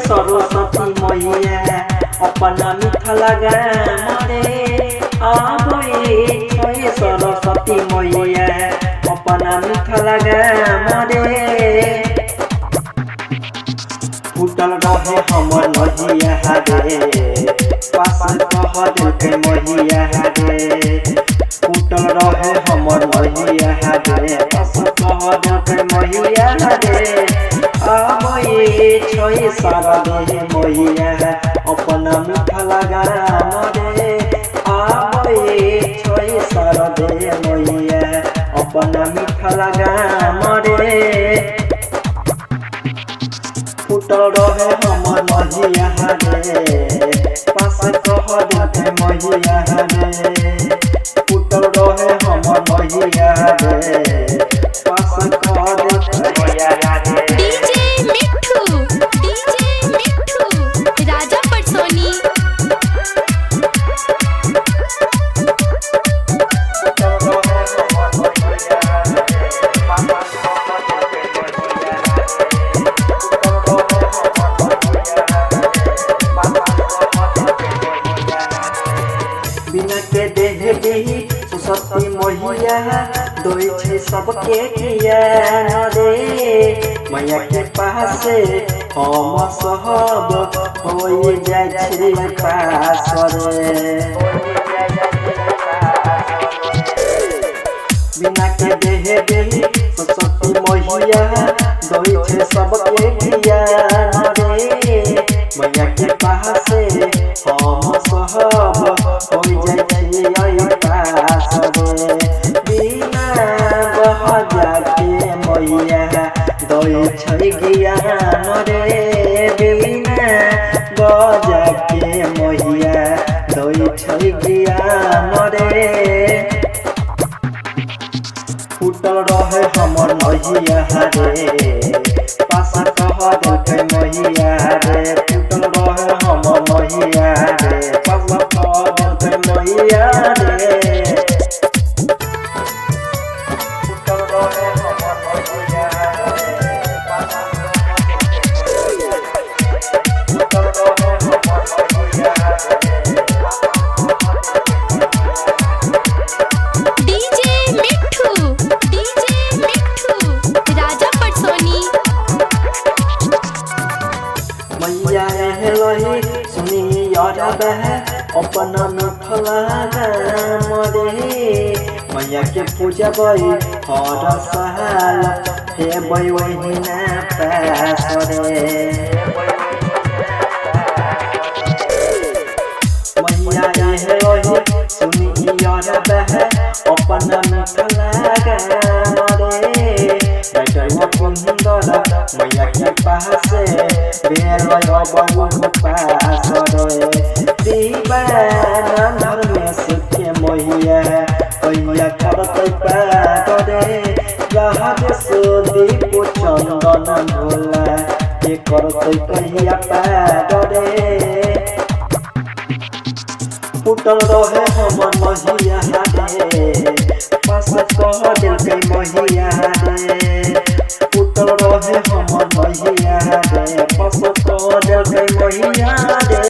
सरस्वती मैया अपना मीठा लगा मरे आबे सरस्वती मैया अपना मीठा लगा मरे फूटल रहे हमर नहिया रे पास कह देखे मैया रे फूटल रहे हमर नहिया रे पास कह देखे मैया रे आबे सारा दे मैया अपना मीठा लगा मरे आबे सारा दे मैया अपना मीठा लगा मरे फूटल रहे हमर नहिया रे पास कह देखे मैया रे फूटल रहे हमर नहिया रे पास कह देखे मैया रे बिना के देह देही सरस्वती मैया दोई छे सबके किया रे मैया के पास हम सब हो जाय छे पास रे बिना के देह देही सरस्वती मैया दोई छे सबके किया रे मैया के पास हम सब हो जाए पास रे बिना बह जाके मैया दई छै ज्ञान रे बिना बह जाके मैया दई छै ज्ञान रे फूटल रहे हमर नहिया रे पास कह देखे मैया रे फूटल रहे हमर नहिया रे पास कह देखे मैया रे फूटल रहे हमर नहिया रे पास फूटल रहे हमर नहिया रे मैया लही सुनी अपना मीठा लगा मरे मैया के पूजा बई हर साल हे बई वही ना पास रे मैया लही सुनी अपना मीठा लगा मरे मैया के पास बेल बहु पास रे दीवाना धर्मेश के मैया कैया करते पात रे जहाज सुदीप चंदन भोला के करते कैया पात रे फूटल रहे हमर नहिया रे पास कह देखे मैया रे फूटल रहे हमर नहिया रे पास कह देखे मैया रे।